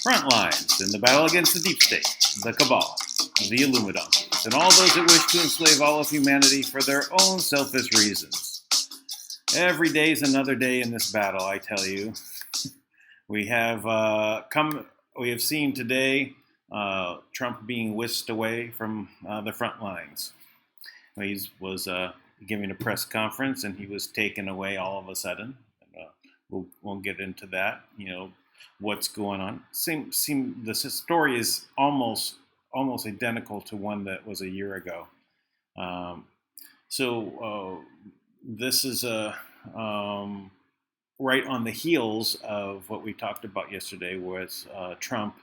FrontLines in the battle against the deep state, the cabal, the Illuminati, and all those that wish to enslave all of humanity for their own selfish reasons. Every day is another day in this battle, I tell you. We have seen today Trump being whisked away from the front lines. He was giving a press conference, and he was taken away all of a sudden. We'll get into that. What's going on. The story is almost identical to one that was a year ago. This is right on the heels of what we talked about yesterday, was Trump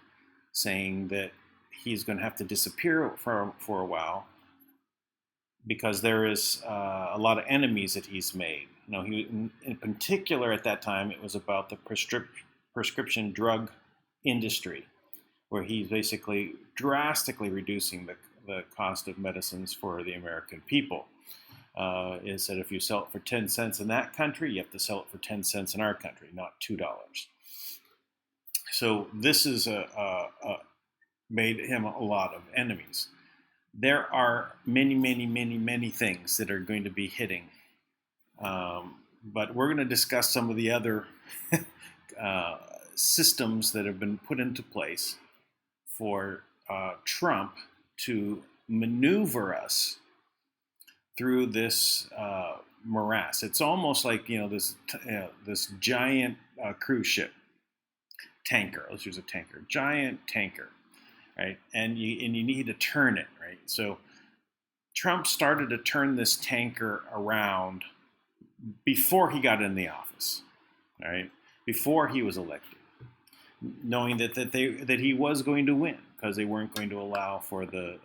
saying that he's going to have to disappear for a while because there is a lot of enemies that he's made. In particular at that time, it was about the prescription drug industry, where he's basically drastically reducing the cost of medicines for the American people. Is that if you sell it for 10 cents in that country, you have to sell it for 10 cents in our country, not $2. So this is made him a lot of enemies. There are many things that are going to be hitting. But we're going to discuss some of the other systems that have been put into place for Trump to maneuver us through this morass. It's almost like this giant cruise ship tanker. Let's use a tanker, giant tanker, right? And you need to turn it, right? So Trump started to turn this tanker around before he got in the office, right? Before he was elected, knowing that he was going to win because they weren't going to allow for the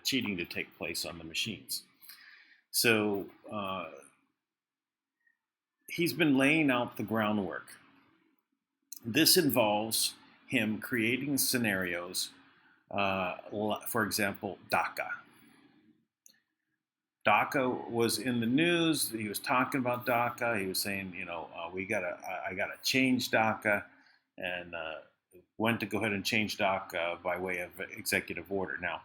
cheating to take place on the machines. So he's been laying out the groundwork. This involves him creating scenarios. For example, DACA. DACA was in the news. He was talking about DACA. He was saying, I gotta change DACA, and went to go ahead and change DACA by way of executive order. Now,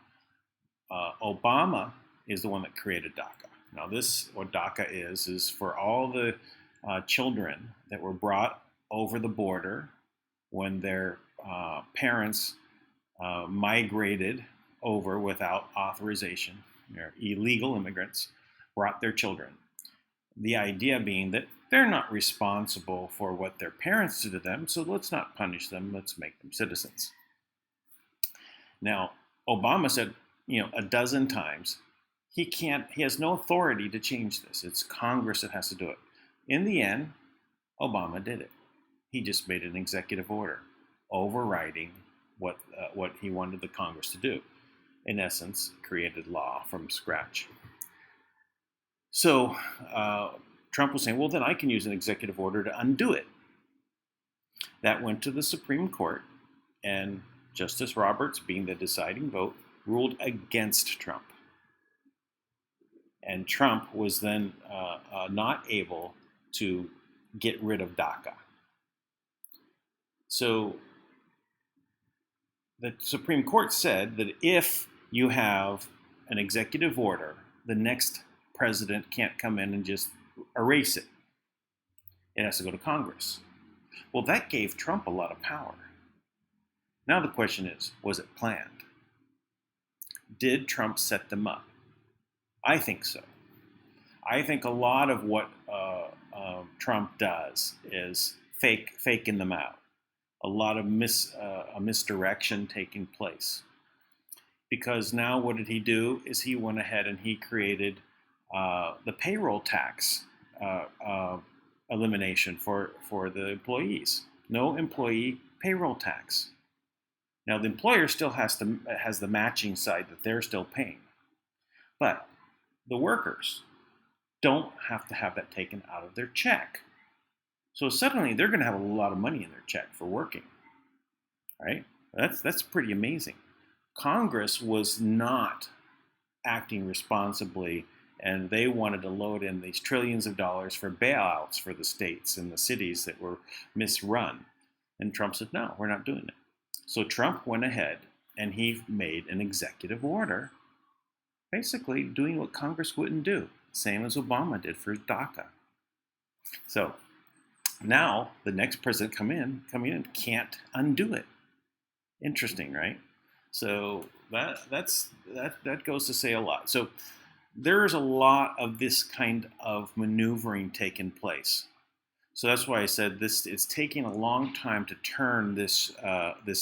Obama is the one that created DACA. Now, what DACA is for all the children that were brought over the border when their parents migrated over without authorization. They're illegal immigrants, brought their children. The idea being that they're not responsible for what their parents did to them, so let's not punish them, let's make them citizens. Now, Obama said, a dozen times, he has no authority to change this. It's Congress that has to do it. In the end, Obama did it. He just made an executive order overriding what he wanted the Congress to do. In essence, created law from scratch. So Trump was saying, well, then I can use an executive order to undo it. That went to the Supreme Court, and Justice Roberts, being the deciding vote, ruled against Trump. And Trump was then not able to get rid of DACA. So the Supreme Court said that if you have an executive order, the next president can't come in and just erase it. It has to go to Congress. Well, that gave Trump a lot of power. Now the question is, was it planned? Did Trump set them up? I think so. I think a lot of what Trump does is faking them out. A lot of misdirection taking place. Because now what did he do is he went ahead and he created the payroll tax elimination for the employees. No employee payroll tax. Now the employer still has the matching side that they're still paying. But the workers don't have to have that taken out of their check. So suddenly they're going to have a lot of money in their check for working. Right? That's pretty amazing. Congress was not acting responsibly, and they wanted to load in these trillions of dollars for bailouts for the states and the cities that were misrun. And Trump said, no, we're not doing it. So Trump went ahead and he made an executive order, basically doing what Congress wouldn't do, same as Obama did for DACA. So now the next president coming in can't undo it. Interesting, right? So that goes to say a lot. So there's a lot of this kind of maneuvering taking place. So that's why I said it's taking a long time to turn this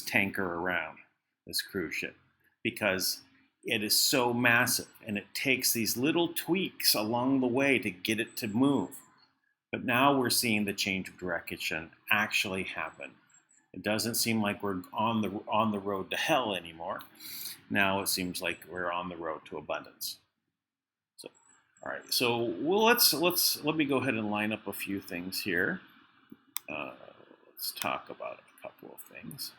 tanker around, this cruise ship, because it is so massive and it takes these little tweaks along the way to get it to move. But now we're seeing the change of direction actually happen. It doesn't seem like we're on the road to hell anymore. Now it seems like we're on the road to abundance. So, all right. So let me go ahead and line up a few things here. Let's talk about a couple of things.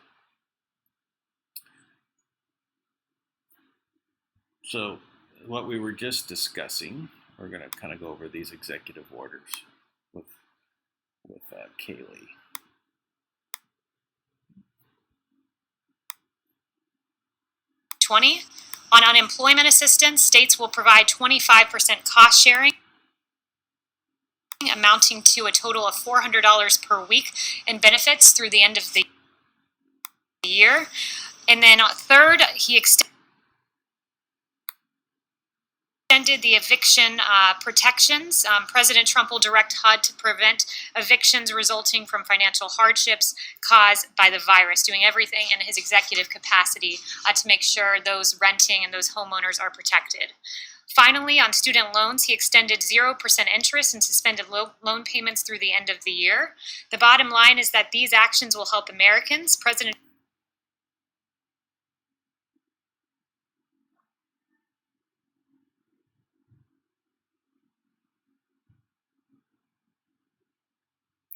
So, what we were just discussing, we're going to kind of go over these executive orders with Kaylee. On unemployment assistance, states will provide 25% cost sharing, amounting to a total of $400 per week in benefits through the end of the year. And then third, he extended the eviction protections. President Trump will direct HUD to prevent evictions resulting from financial hardships caused by the virus, doing everything in his executive capacity to make sure those renting and those homeowners are protected. Finally, on student loans, he extended 0% interest and suspended loan payments through the end of the year. The bottom line is that these actions will help Americans. President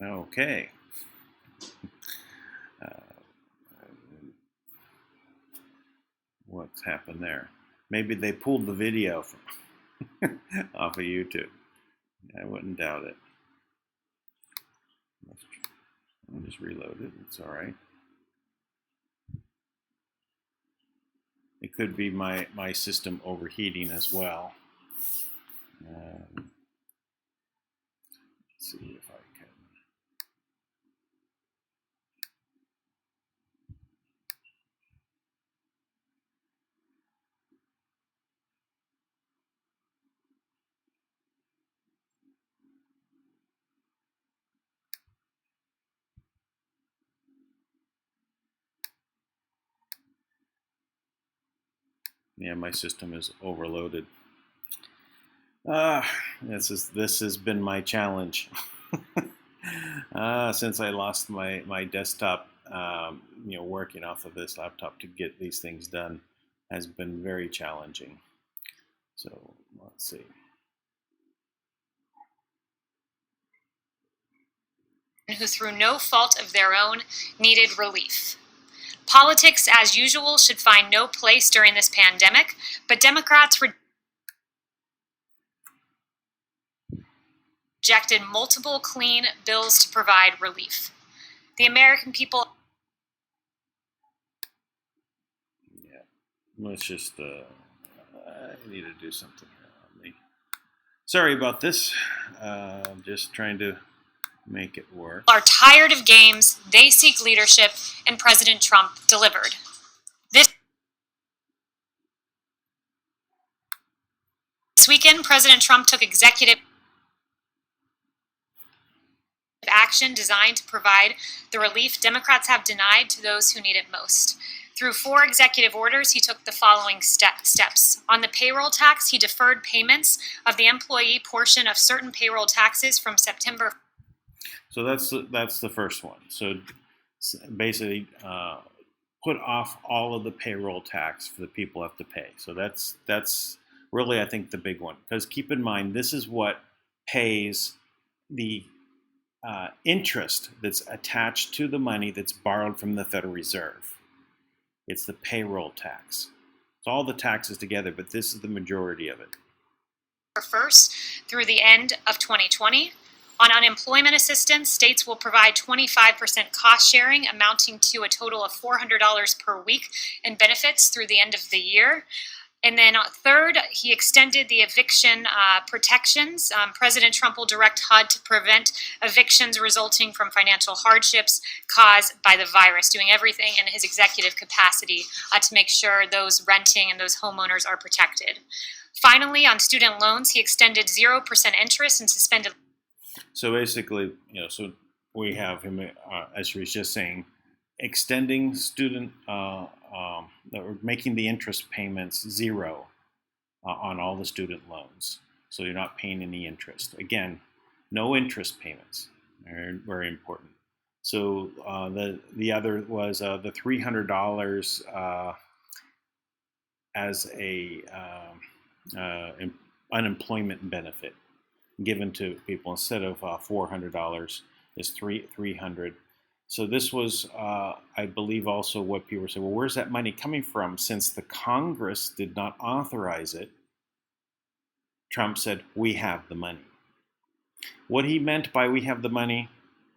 Okay. What's happened there? Maybe they pulled the video from off of YouTube. I wouldn't doubt it. I'll just reload it. It's all right. It could be my system overheating as well. Let's see if I can. Yeah, my system is overloaded. This has been my challenge since I lost my desktop. Working off of this laptop to get these things done has been very challenging. So let's see. Who, through no fault of their own, needed relief. Politics, as usual, should find no place during this pandemic, but Democrats rejected multiple clean bills to provide relief. The American people... Yeah, let's just, I need to do something here on me. Sorry about this. I'm just trying to make it work. Are tired of games, they seek leadership, and President Trump delivered. This weekend, President Trump took executive action designed to provide the relief Democrats have denied to those who need it most. Through 4 executive orders, he took the following steps. On the payroll tax, he deferred payments of the employee portion of certain payroll taxes from September. So that's the first one. So basically, put off all of the payroll tax for the people who have to pay. So that's really, I think, the big one. Because keep in mind, this is what pays the interest that's attached to the money that's borrowed from the Federal Reserve. It's the payroll tax. It's all the taxes together, but this is the majority of it. First, through the end of 2020. On unemployment assistance, states will provide 25% cost sharing, amounting to a total of $400 per week in benefits through the end of the year. And then third, he extended the eviction protections. President Trump will direct HUD to prevent evictions resulting from financial hardships caused by the virus, doing everything in his executive capacity to make sure those renting and those homeowners are protected. Finally, on student loans, he extended 0% interest and suspended. So basically, so we have him, as he was just saying, extending student, making the interest payments zero on all the student loans. So you're not paying any interest. Again, no interest payments. Very important. So the other was the $300 as a unemployment benefit given to people instead of $400 is $300. So this was, I believe, also what people say. Well, where's that money coming from? Since the Congress did not authorize it, Trump said, "We have the money." What he meant by "we have the money,"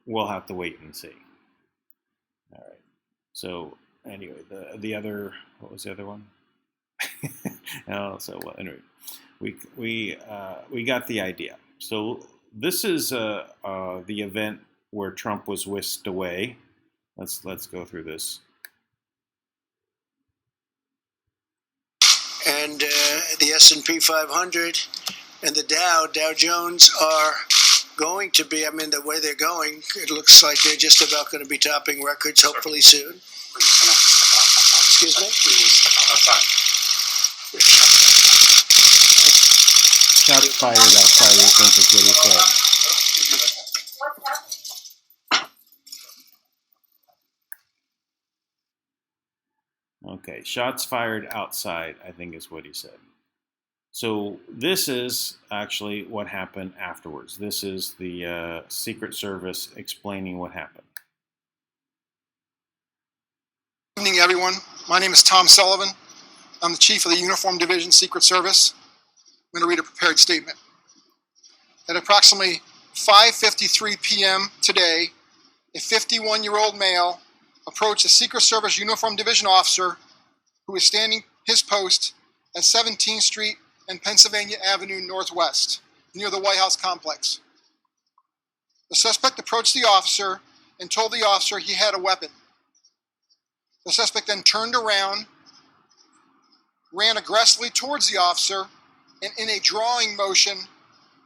we'll have to wait and see. All right. So anyway, the other, what was the other one? Anyway, we got the idea. So this is the event where Trump was whisked away. Let's go through this. And the S&P 500 and the Dow Jones are going to be, the way they're going, it looks like they're just about going to be topping records hopefully soon. Excuse me? Shots fired outside, I think is what he said. Okay, shots fired outside, I think is what he said. So this is actually what happened afterwards. This is the Secret Service explaining what happened. Good evening, everyone. My name is Tom Sullivan. I'm the Chief of the Uniform Division Secret Service. I'm going to read a prepared statement. At approximately 5:53 p.m. today, a 51-year-old male approached a Secret Service Uniform Division officer who was standing his post at 17th Street and Pennsylvania Avenue Northwest, near the White House complex. The suspect approached the officer and told the officer he had a weapon. The suspect then turned around, ran aggressively towards the officer, and in a drawing motion,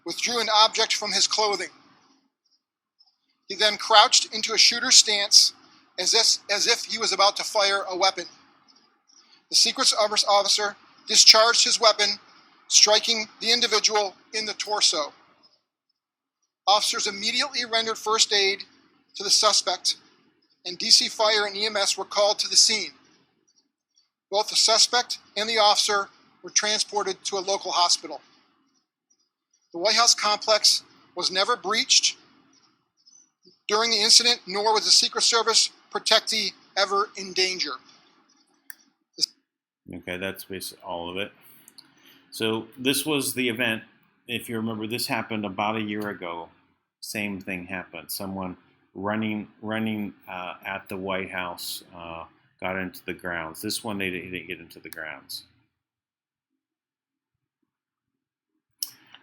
withdrew an object from his clothing. He then crouched into a shooter's stance as if he was about to fire a weapon. The Secret Service officer discharged his weapon, striking the individual in the torso. Officers immediately rendered first aid to the suspect, and DC Fire and EMS were called to the scene. Both the suspect and the officer were transported to a local hospital. The White House complex was never breached during the incident, nor was the Secret Service protectee ever in danger. Okay, that's basically all of it. So this was the event. If you remember, this happened about a year ago. Same thing happened. Someone running at the White House got into the grounds. This one, they didn't get into the grounds.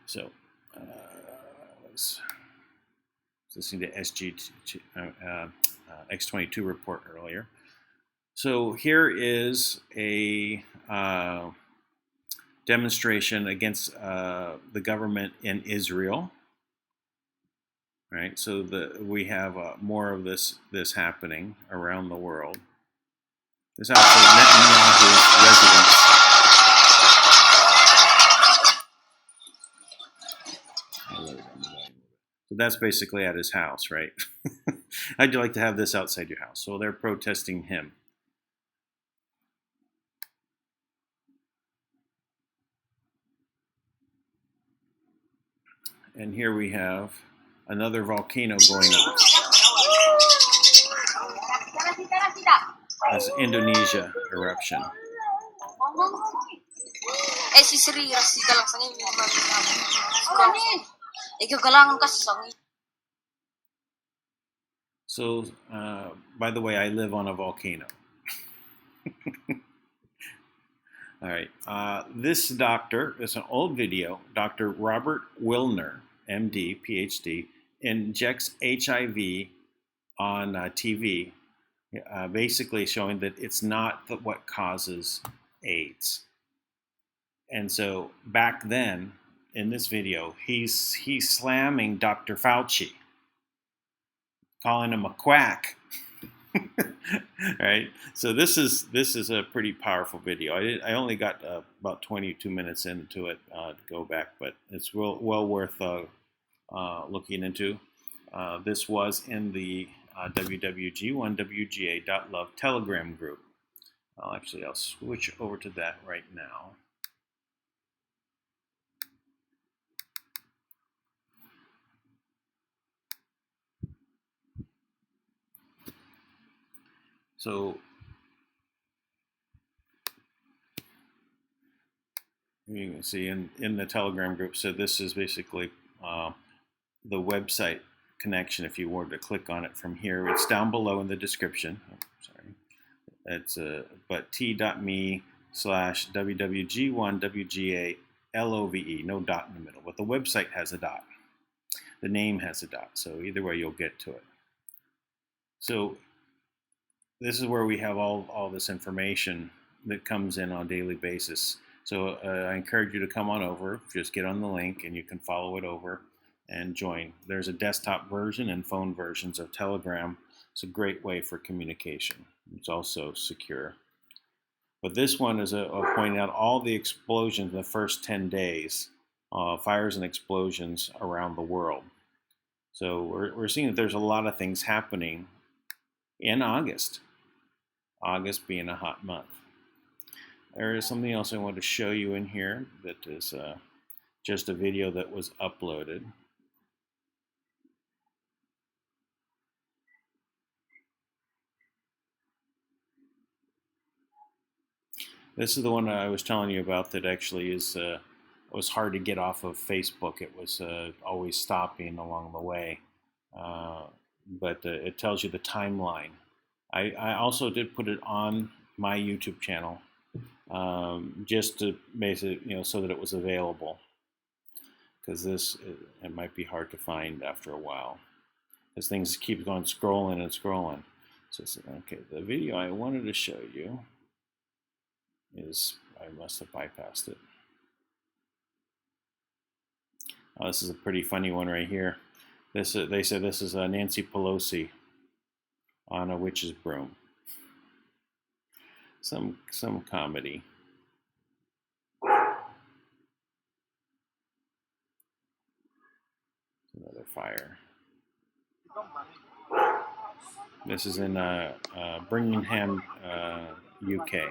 So I was listening to X22 report earlier. So here is a demonstration against the government in Israel. Right. So we have more of this happening around the world. This is actually Netanyahu's residence. So that's basically at his house, right? How'd you like to have this outside your house? So they're protesting him. And here we have another volcano going on. That's Indonesia eruption. So, by the way, I live on a volcano. All right. This doctor is an old video. Dr. Robert Wilner, MD, PhD, injects HIV on TV, basically showing that it's not what causes AIDS. And so back then, in this video, he's slamming Dr. Fauci, calling him a quack. Right. So this is a pretty powerful video. I only got about 22 minutes into it to go back, but it's well worth looking into. This was in the wwg1wga.love Telegram group. I'll switch over to that right now. So you can see in the Telegram group, so this is basically the website connection. If you were to click on it from here, it's down below in the description. Oh, sorry. It's but t.me/wwg1wga.love, no dot in the middle, but the website has a dot. The name has a dot, so either way you'll get to it. So this is where we have all this information that comes in on a daily basis. So I encourage you to come on over, just get on the link and you can follow it over and join. There's a desktop version and phone versions of Telegram. It's a great way for communication. It's also secure. But this one is pointing out all the explosions in the first 10 days, fires and explosions around the world. So we're seeing that there's a lot of things happening in August. August being a hot month. There is something else I want to show you in here that is just a video that was uploaded. This is the one I was telling you about that actually is was hard to get off of Facebook. It was always stopping along the way, but it tells you the timeline. I also did put it on my YouTube channel just to basically, so that it was available, because it might be hard to find after a while, because things keep going scrolling and scrolling. So okay, the video I wanted to show you is, I must have bypassed it. Oh, this is a pretty funny one right here. They said this is Nancy Pelosi on a witch's broom. Some comedy. Another fire. This is in Birmingham, UK.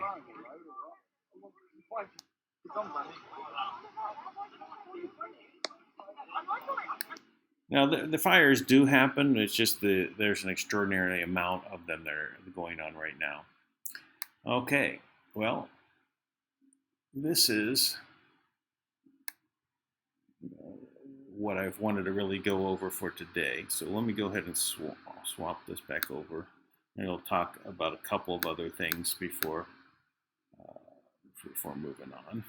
Now the fires do happen. It's just there's an extraordinary amount of them that are going on right now. Okay, well, this is what I've wanted to really go over for today. So let me go ahead and swap this back over, and I'll talk about a couple of other things before moving on.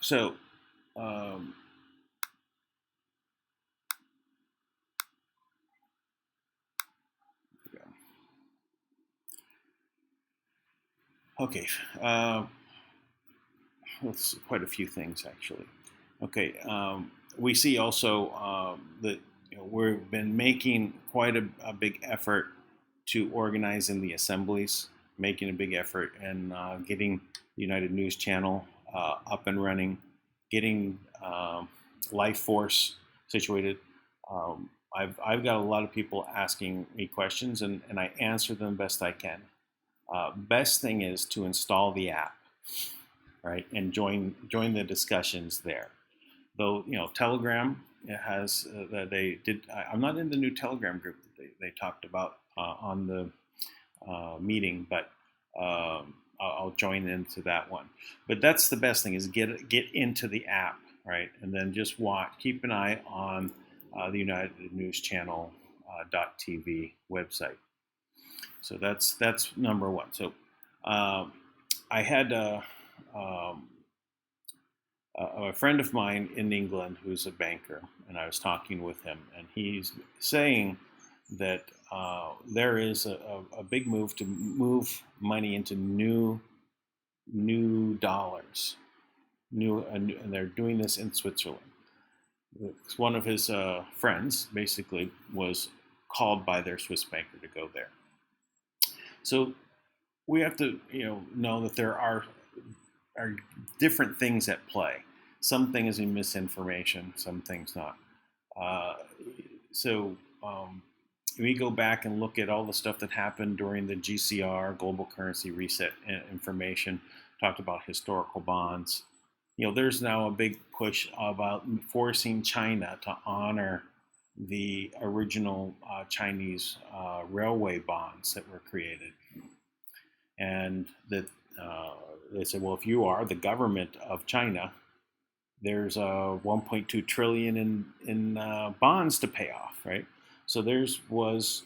So, okay, that's quite a few things actually. Okay, we see also that we've been making quite a big effort to organize in the assemblies, making a big effort in getting the United News Channel up and running, getting Life Force situated. I've got a lot of people asking me questions, and I answer them best I can. Best thing is to install the app, right, and join the discussions there. Though Telegram has they did. I'm not in the new Telegram group that they talked about on the meeting, but I'll join into that one. But that's the best thing, is get into the app, right? And then just watch, keep an eye on the United News Channel .tv website. So that's number one. So I had a friend of mine in England who's a banker, and I was talking with him, and he's saying that there is a big move to move money into new dollars, and they're doing this in Switzerland. One of his friends basically was called by their Swiss banker to go there. So we have to, know that there are different things at play. Some things are misinformation, some things not. We go back and look at all the stuff that happened during the GCR, Global Currency Reset information, talked about historical bonds. There's now a big push about forcing China to honor the original Chinese railway bonds that were created. And that they said, well, if you are the government of China, there's 1.2 trillion in bonds to pay off, right? So was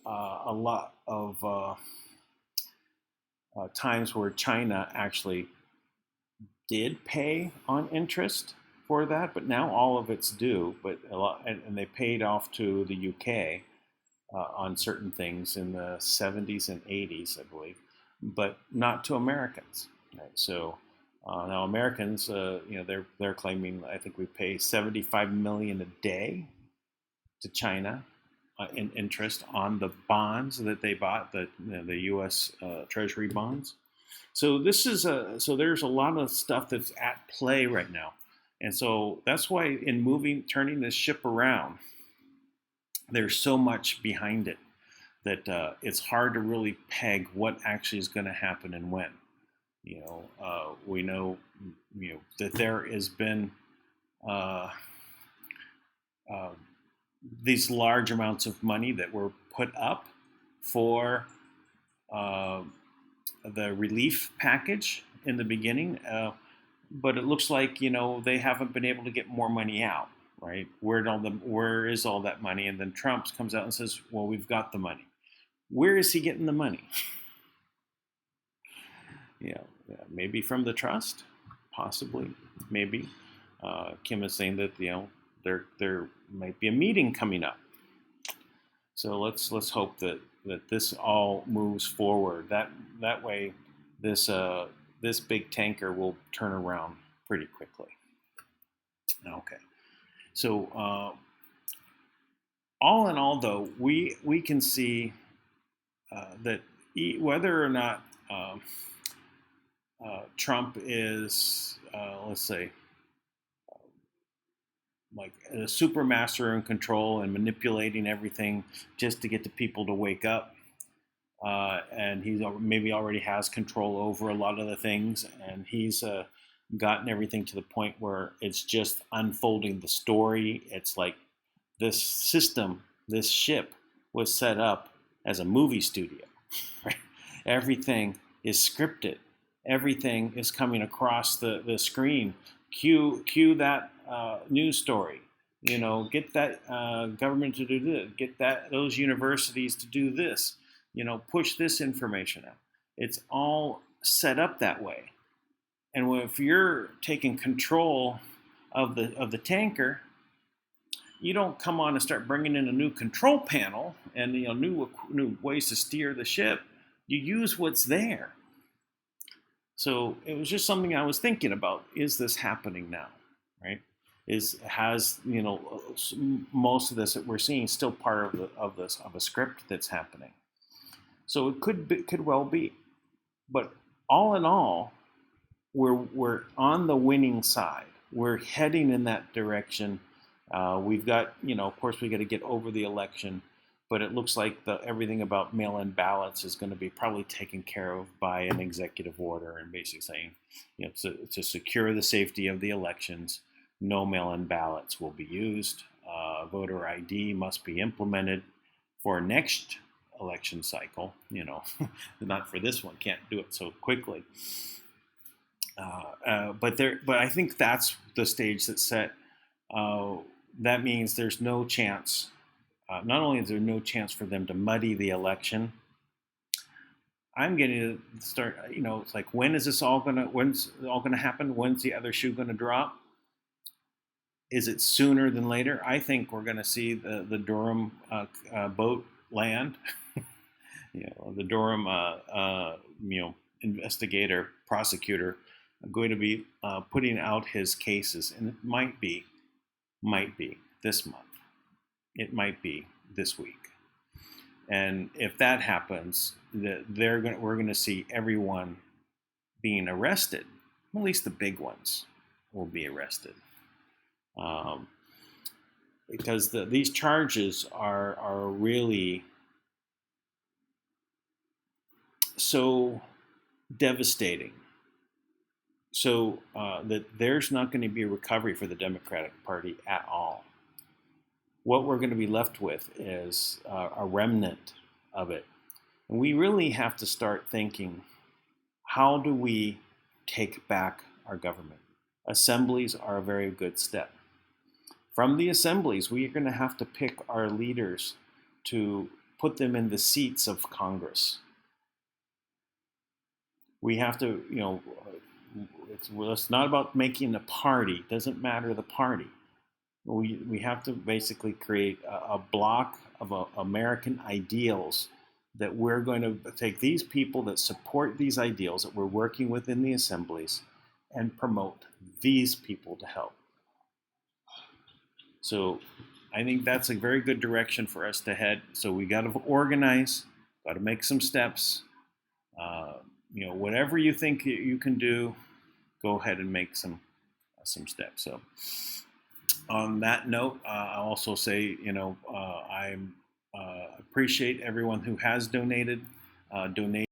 a lot of times where China actually did pay on interest for that, but now all of it's due. But a lot, and they paid off to the UK on certain things in the 70s and 80s, I believe, but not to Americans. Right? So now Americans, they're claiming, I think we pay $75 million a day to China in interest on the bonds that they bought, the U.S. Treasury bonds. So there's a lot of stuff that's at play right now, and so that's why in turning this ship around, there's so much behind it that it's hard to really peg what actually is going to happen and when. We know that there has been these large amounts of money that were put up for the relief package in the beginning, but it looks like they haven't been able to get more money out. Right? Where is all that money? And then Trump comes out and says, "Well, we've got the money." Where is he getting the money? Maybe from the trust, possibly, maybe. Kim is saying that there might be a meeting coming up. So let's hope that this all moves forward. That way, this big tanker will turn around pretty quickly. Okay. So all in all, though, we can see that whether or not Trump is, let's say, like a super master in control and manipulating everything just to get the people to wake up, and he maybe already has control over a lot of the things, and he's gotten everything to the point where it's just unfolding the story. It's like this system, this ship was set up as a movie studio. Right? Everything is scripted. Everything is coming across the screen. Cue that news story. Get that government to do this. Get those universities to do this. Push this information out. It's all set up that way. And if you're taking control of the tanker, you don't come on and start bringing in a new control panel and new ways to steer the ship. You use what's there. So it was just something I was thinking about. Is this happening now? Right? Has most of this that we're seeing still part of a script that's happening? So it could well be, but all in all, we're on the winning side. We're heading in that direction. We've got, of course, we got to get over the election, but it looks like everything about mail-in ballots is going to be probably taken care of by an executive order, and basically saying, to secure the safety of the elections, no mail-in ballots will be used. Voter ID must be implemented for next election cycle. You know, not for this one. Can't do it so quickly. But I think that's the stage that's set. That means there's no chance. Not only is there no chance for them to muddy the election, I'm getting to start. You know, it's like, when's it all gonna happen? When's the other shoe gonna drop? Is it sooner than later? I think we're gonna see the Durham boat land. You know, the Durham investigator, prosecutor, going to be putting out his cases, and it might be this month. It might be this week. And if that happens, we're going to see everyone being arrested. At least the big ones will be arrested, because these charges are really so devastating. So that there's not going to be a recovery for the Democratic Party at all. What we're going to be left with is a remnant of it. And we really have to start thinking, how do we take back our government? Assemblies are a very good step. From the assemblies, we are going to have to pick our leaders to put them in the seats of Congress. We have to, you know, it's not about making a party. It doesn't matter the party. We have to basically create a block of American ideals that we're going to take these people that support these ideals that we're working with in the assemblies and promote these people to help. So I think that's a very good direction for us to head. So we got to organize, got to make some steps. You know, whatever you think you can do, go ahead and make some steps. So on that note, I'll also say, you know, I appreciate everyone who has donated.